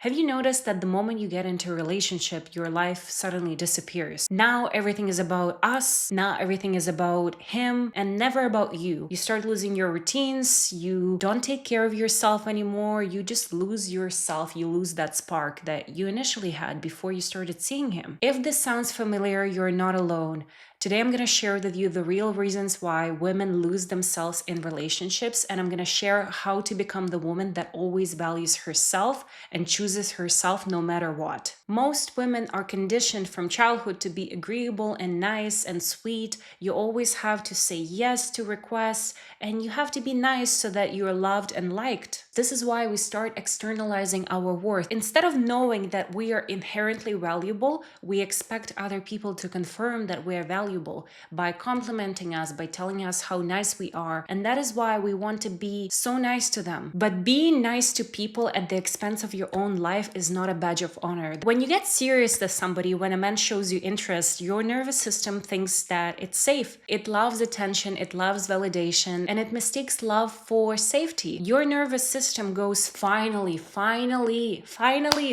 Have you noticed that the moment you get into a relationship, your life suddenly disappears? Now everything is about us, now everything is about him, and never about you. You start losing your routines, you don't take care of yourself anymore, you just lose yourself, you lose that spark that you initially had before you started seeing him. If this sounds familiar, you're not alone. Today, I'm going to share with you the real reasons why women lose themselves in relationships, and I'm going to share how to become the woman that always values herself and chooses herself no matter what. Most women are conditioned from childhood to be agreeable and nice and sweet. You always have to say yes to requests, and you have to be nice so that you're loved and liked. This is why we start externalizing our worth. Instead of knowing that we are inherently valuable, we expect other people to confirm that we are valuable by complimenting us, by telling us how nice we are. And that is why we want to be so nice to them. But being nice to people at the expense of your own life is not a badge of honor. When you get serious with somebody, when a man shows you interest, your nervous system thinks that it's safe. It loves attention, it loves validation, and it mistakes love for safety. Your nervous system goes, finally,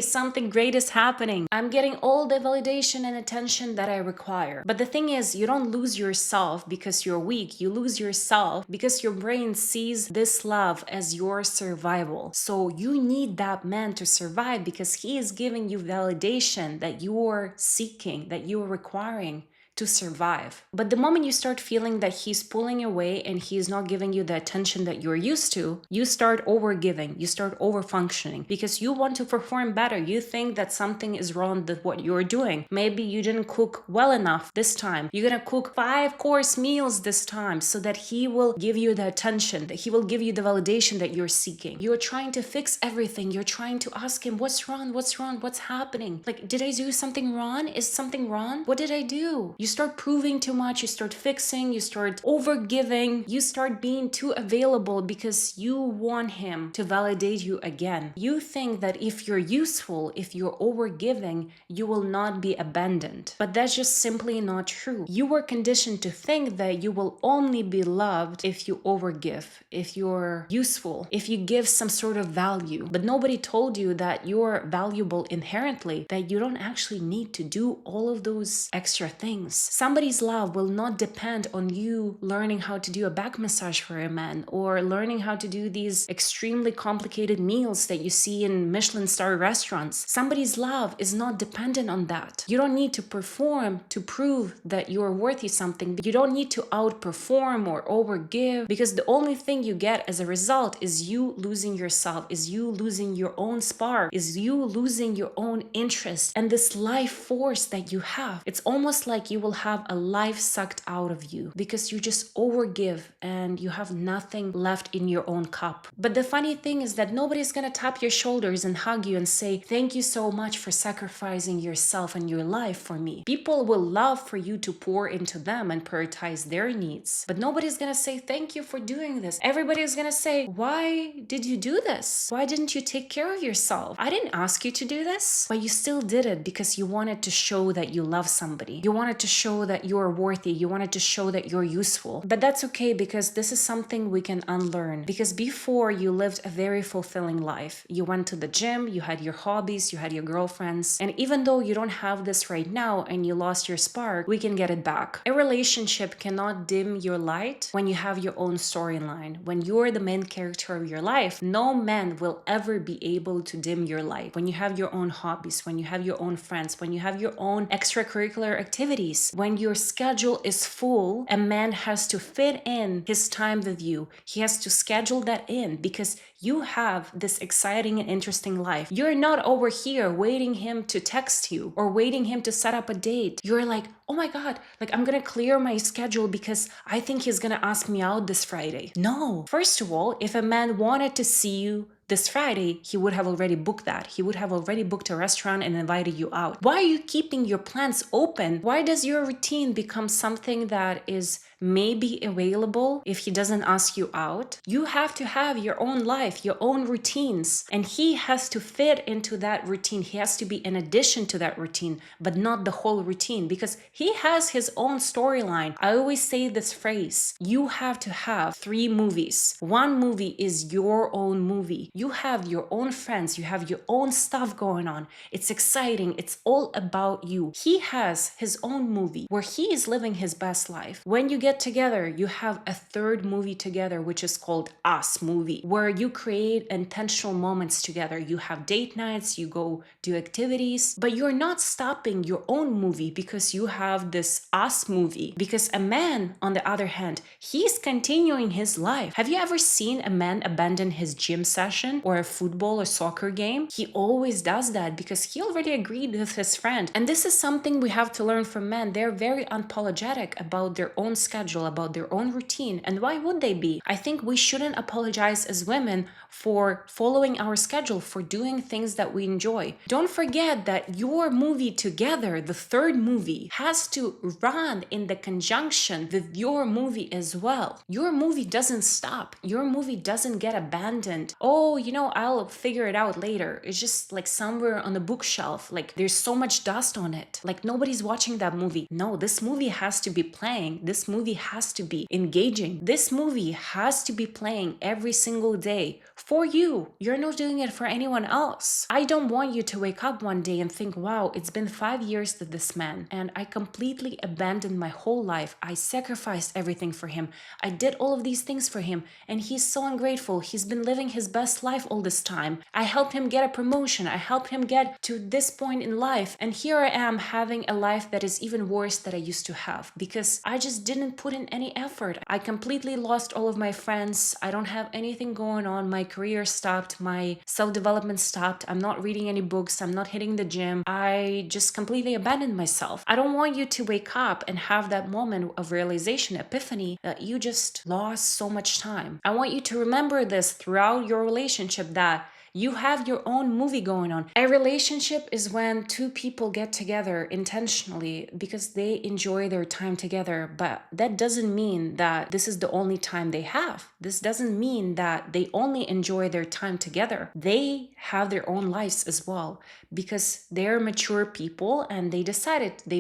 something great is happening. I'm getting all the validation and attention that I require. But the thing is, you don't lose yourself because you're weak. You lose yourself because your brain sees this love as your survival. So you need that man to survive because he is giving you validation that you're seeking, that you're requiring to survive. But the moment you start feeling that he's pulling away and he's not giving you the attention that you're used to, you start overgiving, you start overfunctioning because you want to perform better. You think that something is wrong with what you're doing. Maybe you didn't cook well enough this time. You're gonna cook 5-course meals this time so that he will give you the attention, that he will give you the validation that you're seeking. You're trying to fix everything. You're trying to ask him, what's wrong? What's wrong? What's happening? Like, did I do something wrong? Is something wrong? What did I do? You start proving too much, you start fixing, you start overgiving, you start being too available because you want him to validate you again. You think that if you're useful, if you're overgiving, you will not be abandoned. But that's just simply not true. You were conditioned to think that you will only be loved if you overgive, if you're useful, if you give some sort of value. But nobody told you that you're valuable inherently, that you don't actually need to do all of those extra things. Somebody's love will not depend on you learning how to do a back massage for a man or learning how to do these extremely complicated meals that you see in Michelin star restaurants. Somebody's love is not dependent on that. You don't need to perform to prove that you're worthy something. You don't need to outperform or overgive because the only thing you get as a result is you losing yourself, is you losing your own spark, is you losing your own interest and this life force that you have. It's almost like you will have a life sucked out of you because you just overgive and you have nothing left in your own cup. But the funny thing is that nobody's gonna tap your shoulders and hug you and say, thank you so much for sacrificing yourself and your life for me. People will love for you to pour into them and prioritize their needs. But nobody's gonna say, thank you for doing this. Everybody's gonna say, why did you do this? Why didn't you take care of yourself? I didn't ask you to do this, but you still did it because you wanted to show that you love somebody. You wanted to show that you're worthy. You wanted to show that you're useful. But that's okay because this is something we can unlearn. Because before you lived a very fulfilling life. You went to the gym, you had your hobbies, you had your girlfriends. And even though you don't have this right now and you lost your spark, we can get it back. A relationship cannot dim your light when you have your own storyline. When you're the main character of your life, no man will ever be able to dim your light. When you have your own hobbies, when you have your own friends, when you have your own extracurricular activities, when your schedule is full, a man has to fit in his time with you. He has to schedule that in because you have this exciting and interesting life. You're not over here waiting him to text you or waiting him to set up a date. You're like, oh my God, like I'm gonna clear my schedule because I think he's gonna ask me out this Friday. No. First of all, if a man wanted to see you this Friday, he would have already booked that. He would have already booked a restaurant and invited you out. Why are you keeping your plans open? Why does your routine become something that is may be available if he doesn't ask you out. You have to have your own life, your own routines, and he has to fit into that routine. He has to be an addition to that routine, but not the whole routine, because he has his own storyline. I always say this phrase: you have to have 3 movies. One movie is your own movie. You have your own friends, you have your own stuff going on. It's exciting, it's all about you. He has his own movie where he is living his best life. When you get together, you have a 3rd movie together, which is called Us movie, where you create intentional moments together. You have date nights, you go do activities, but you're not stopping your own movie because you have this Us movie. Because a man, on the other hand, he's continuing his life. Have you ever seen a man abandon his gym session or a football or soccer game? He always does that because he already agreed with his friend. And this is something we have to learn from men. They're very unapologetic about their own schedule, about their own routine. And why would they be? I think we shouldn't apologize as women for following our schedule, for doing things that we enjoy. Don't forget that your movie together, the 3rd movie, has to run in the conjunction with your movie as well. Your movie doesn't stop. Your movie doesn't get abandoned. Oh, I'll figure it out later. It's just like somewhere on the bookshelf. Like there's so much dust on it. Like nobody's watching that movie. No, this movie has to be playing. This movie has to be engaging. This movie has to be playing every single day for you. You're not doing it for anyone else. I don't want you to wake up one day and think, wow, it's been 5 years with this man and I completely abandoned my whole life. I sacrificed everything for him. I did all of these things for him and he's so ungrateful. He's been living his best life all this time. I helped him get a promotion. I helped him get to this point in life. And here I am having a life that is even worse than I used to have because I just didn't put in any effort. I completely lost all of my friends. I don't have anything going on. My career stopped. My self-development stopped. I'm not reading any books. I'm not hitting the gym. I just completely abandoned myself. I don't want you to wake up and have that moment of realization, epiphany, that you just lost so much time. I want you to remember this throughout your relationship, that you have your own movie going on. A relationship is when 2 people get together intentionally because they enjoy their time together. But that doesn't mean that this is the only time they have. This doesn't mean that they only enjoy their time together. They have their own lives as well because they're mature people and they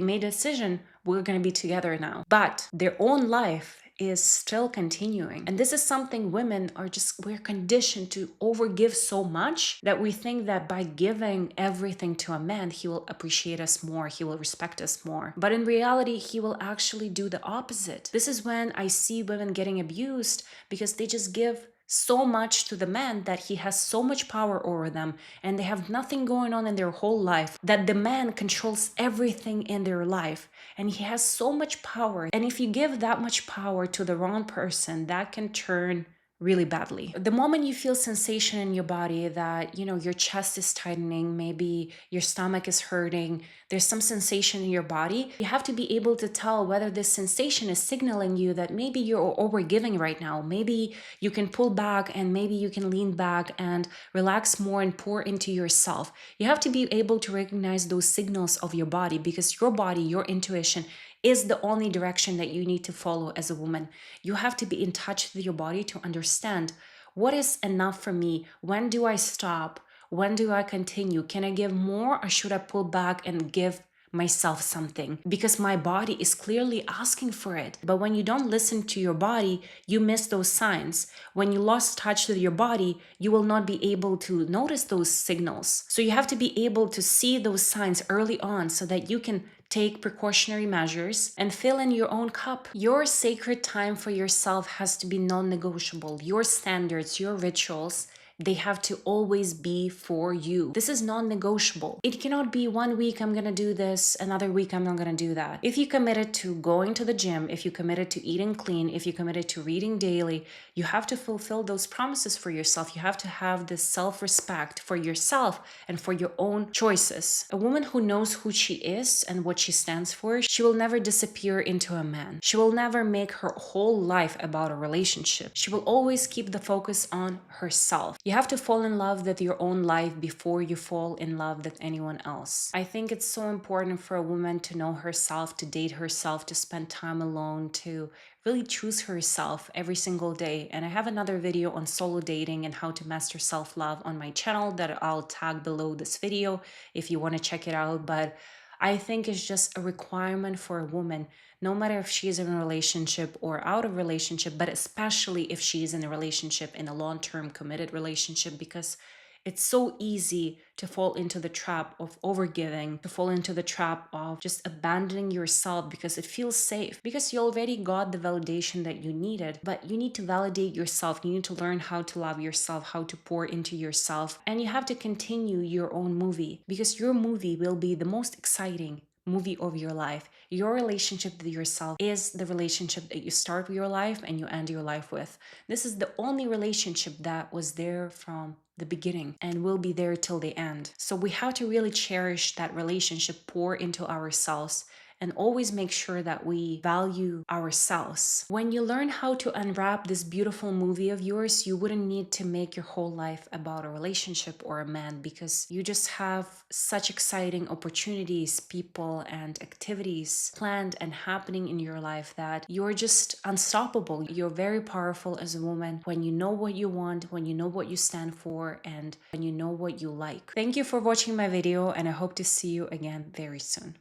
made a decision, we're going to be together now. But their own life is still continuing. And this is something we're conditioned to overgive so much that we think that by giving everything to a man, he will appreciate us more, he will respect us more. But in reality, he will actually do the opposite. This is when I see women getting abused because they just give so much to the man that he has so much power over them and they have nothing going on in their whole life, that the man controls everything in their life and he has so much power. And if you give that much power to the wrong person, that can turn really badly. The moment you feel sensation in your body that, your chest is tightening, maybe your stomach is hurting, there's some sensation in your body, you have to be able to tell whether this sensation is signaling you that maybe you're overgiving right now. Maybe you can pull back and maybe you can lean back and relax more and pour into yourself. You have to be able to recognize those signals of your body because your body, your intuition, is the only direction that you need to follow as a woman. You have to be in touch with your body to understand what is enough for me. When do I stop? When do I continue? Can I give more or should I pull back and give myself something? Because my body is clearly asking for it. But when you don't listen to your body, you miss those signs. When you lost touch with your body, you will not be able to notice those signals. So you have to be able to see those signs early on so that you can take precautionary measures and fill in your own cup. Your sacred time for yourself has to be non-negotiable. Your standards, your rituals, they have to always be for you. This is non-negotiable. It cannot be 1 week I'm gonna do this, another week I'm not gonna do that. If you committed to going to the gym, if you committed to eating clean, if you committed to reading daily, you have to fulfill those promises for yourself. You have to have this self-respect for yourself and for your own choices. A woman who knows who she is and what she stands for, she will never disappear into a man. She will never make her whole life about a relationship. She will always keep the focus on herself. You have to fall in love with your own life before you fall in love with anyone else. I think it's so important for a woman to know herself, to date herself, to spend time alone, to really choose herself every single day. And I have another video on solo dating and how to master self-love on my channel that I'll tag below this video if you want to check it out. But I think it's just a requirement for a woman, no matter if she's in a relationship or out of relationship, but especially if she's in a relationship, in a long-term committed relationship, because it's so easy to fall into the trap of overgiving, to fall into the trap of just abandoning yourself because it feels safe, because you already got the validation that you needed. But you need to validate yourself. You need to learn how to love yourself, how to pour into yourself. And you have to continue your own movie, because your movie will be the most exciting movie of your life. Your relationship with yourself is the relationship that you start your life and you end your life with. This is the only relationship that was there from the beginning and will be there till the end. So we have to really cherish that relationship, pour into ourselves, and always make sure that we value ourselves. When you learn how to unwrap this beautiful movie of yours, you wouldn't need to make your whole life about a relationship or a man, because you just have such exciting opportunities, people, and activities planned and happening in your life that you're just unstoppable. You're very powerful as a woman when you know what you want, when you know what you stand for, and when you know what you like. Thank you for watching my video, and I hope to see you again very soon.